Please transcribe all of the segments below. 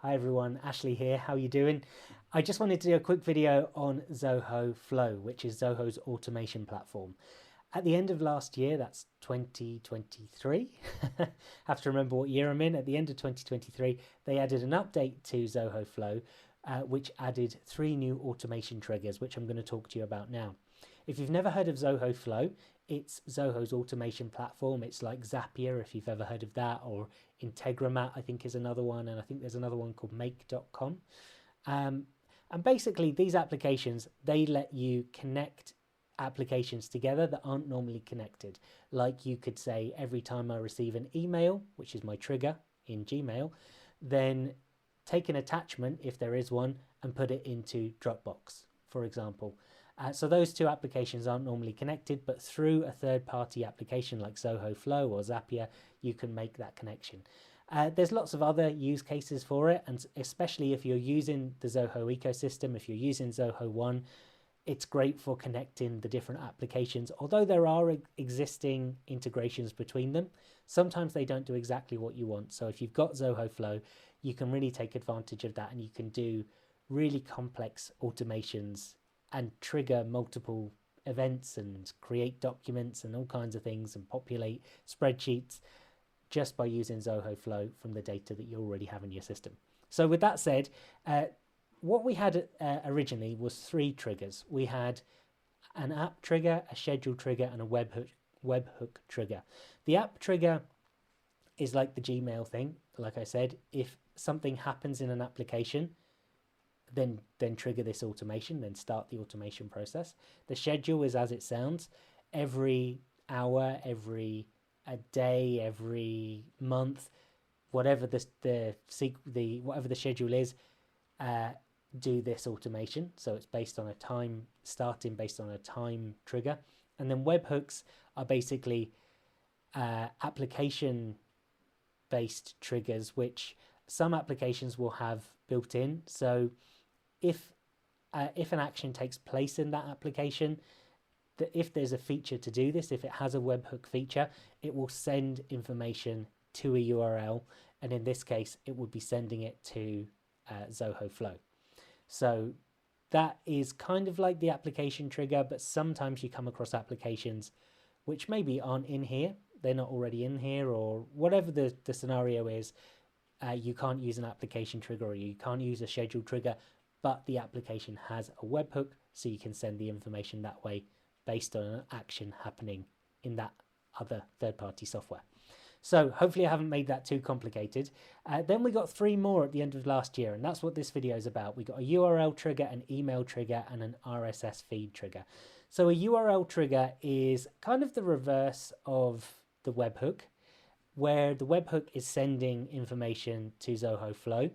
Hi everyone, Ashley here. How you doing? I just wanted to do a quick video on Zoho Flow, which is Zoho's automation platform. At the end of last year, that's 2023, have to remember what year I'm in. At the end of 2023, they added an update to Zoho Flow, which added 3 new automation triggers, which I'm going to talk to you about now. If you've never heard of Zoho Flow, it's Zoho's automation platform. It's like Zapier, if you've ever heard of that, or Integromat, I think is another one, and I think there's another one called Make.com. And basically, these applications, they let you connect applications together that aren't normally connected. Like you could say, every time I receive an email, which is my trigger in Gmail, then take an attachment, if there is one, and put it into Dropbox, for example. So those two applications aren't normally connected, but through a third-party application like Zoho Flow or Zapier, you can make that connection. There's lots of other use cases for it, and especially if you're using the Zoho ecosystem, if you're using Zoho One, it's great for connecting the different applications. Although there are existing integrations between them, sometimes they don't do exactly what you want. So if you've got Zoho Flow, you can really take advantage of that, and you can do really complex automations and trigger multiple events and create documents and all kinds of things and populate spreadsheets just by using Zoho Flow from the data that you already have in your system. So with that said, what we had originally was 3 triggers. We had an app trigger, a schedule trigger, and a webhook trigger. The app trigger is like the Gmail thing. Like I said, if something happens in an application, then trigger this automation, then start the automation process. The schedule is as it sounds. Every hour, every day, every month, whatever whatever the schedule is, do this automation. So it's based on a time, starting based on a time trigger. And then webhooks are basically application based triggers, which some applications will have built in. So if an action takes place in that application, if there's a feature to do this, if it has a webhook feature, it will send information to a URL, and in this case it would be sending it to Zoho Flow. So that is kind of like the application trigger, but sometimes you come across applications which maybe aren't in here, they're not already in here, or whatever the scenario is. You can't use an application trigger, or you can't use a schedule trigger, but the application has a webhook, so you can send the information that way based on an action happening in that other third-party software. So hopefully I haven't made that too complicated. Then we got 3 more at the end of last year, and that's what this video is about. We got a URL trigger, an email trigger, and an RSS feed trigger. So a URL trigger is kind of the reverse of the webhook, where the webhook is sending information to Zoho Flow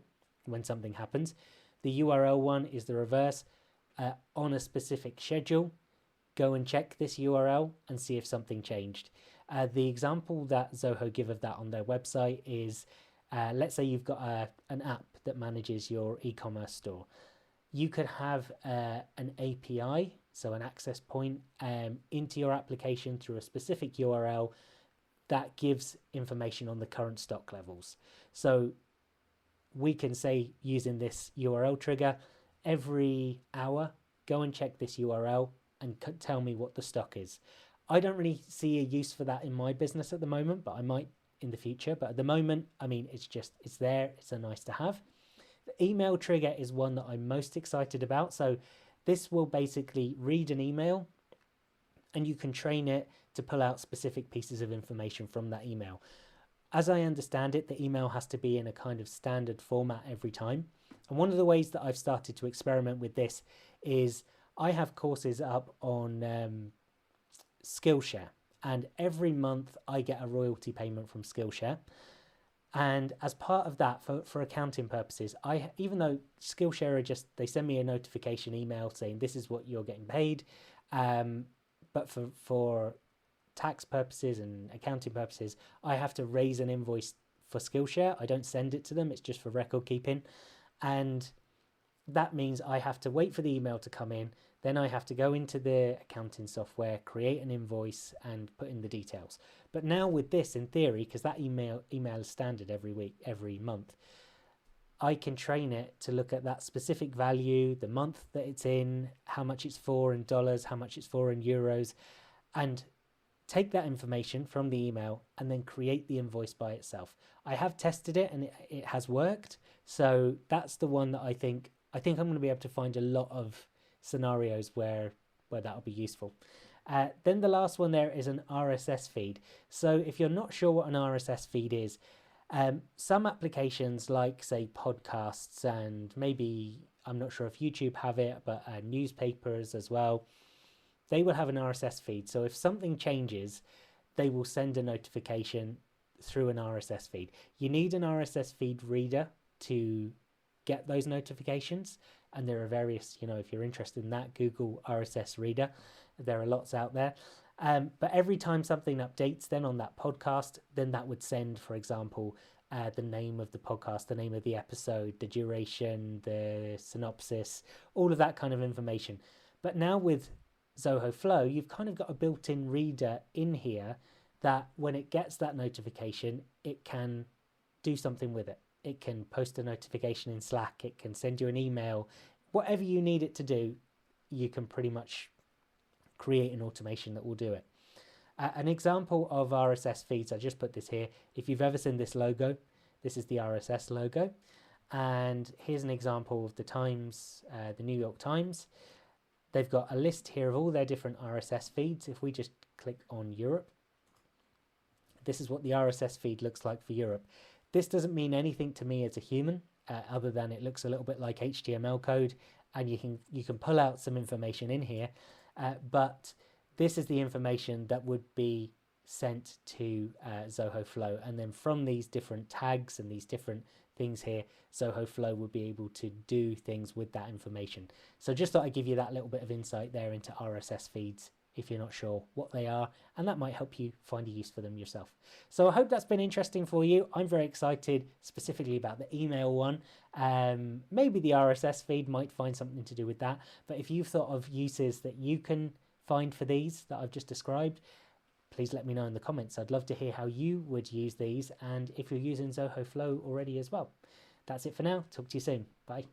when something happens. The URL one is the reverse. On a specific schedule, go and check this URL and see if something changed. The example that Zoho give of that on their website is, let's say you've got an app that manages your e-commerce store. You could have an API, so an access point, into your application through a specific URL that gives information on the current stock levels. So we can say, using this URL trigger, every hour, go and check this URL and tell me what the stock is. I don't really see a use for that in my business at the moment, but I might in the future. But at the moment, I mean, it's there. It's a nice to have. The email trigger is one that I'm most excited about. So this will basically read an email, and you can train it to pull out specific pieces of information from that email. As I understand it, the email has to be in a kind of standard format every time. And one of the ways that I've started to experiment with this is I have courses up on Skillshare, and every month I get a royalty payment from Skillshare. And as part of that, for accounting purposes, even though Skillshare they send me a notification email saying this is what you're getting paid, but for tax purposes and accounting purposes, I have to raise an invoice for Skillshare. I don't send it to them, it's just for record keeping. And that means I have to wait for the email to come in, then I have to go into the accounting software, create an invoice and put in the details. But now with this, in theory, because that email is standard every week, every month, I can train it to look at that specific value, the month that it's in, how much it's for in dollars, how much it's for in euros, and take that information from the email and then create the invoice by itself. I have tested it and it has worked. So that's the one that I think I'm going to be able to find a lot of scenarios where that'll be useful. Then the last one there is an RSS feed. So if you're not sure what an RSS feed is, some applications like, say, podcasts, and maybe, I'm not sure if YouTube have it, but newspapers as well, they will have an RSS feed. So if something changes, they will send a notification through an RSS feed. You need an RSS feed reader to get those notifications. And there are various, if you're interested in that, Google RSS reader. There are lots out there. But every time something updates then on that podcast, then that would send, for example, the name of the podcast, the name of the episode, the duration, the synopsis, all of that kind of information. But now with Zoho Flow, you've kind of got a built-in reader in here that when it gets that notification, it can do something with it. It can post a notification in Slack, it can send you an email, whatever you need it to do, you can pretty much create an automation that will do it. An example of RSS feeds, I just put this here. If you've ever seen this logo, this is the RSS logo. And here's an example of the Times, the New York Times. They've got a list here of all their different RSS feeds. If we just click on Europe, this is what the RSS feed looks like for Europe. This doesn't mean anything to me as a human, other than it looks a little bit like HTML code, and you can pull out some information in here. But this is the information that would be sent to Zoho Flow, and then from these different tags and these different things here, Zoho Flow will be able to do things with that information. So just thought I'd give you that little bit of insight there into RSS feeds if you're not sure what they are, and that might help you find a use for them yourself. So I hope that's been interesting for you. I'm very excited specifically about the email one. Maybe the RSS feed might find something to do with that, but if you've thought of uses that you can find for these that I've just described, please let me know in the comments. I'd love to hear how you would use these and if you're using Zoho Flow already as well. That's it for now. Talk to you soon. Bye.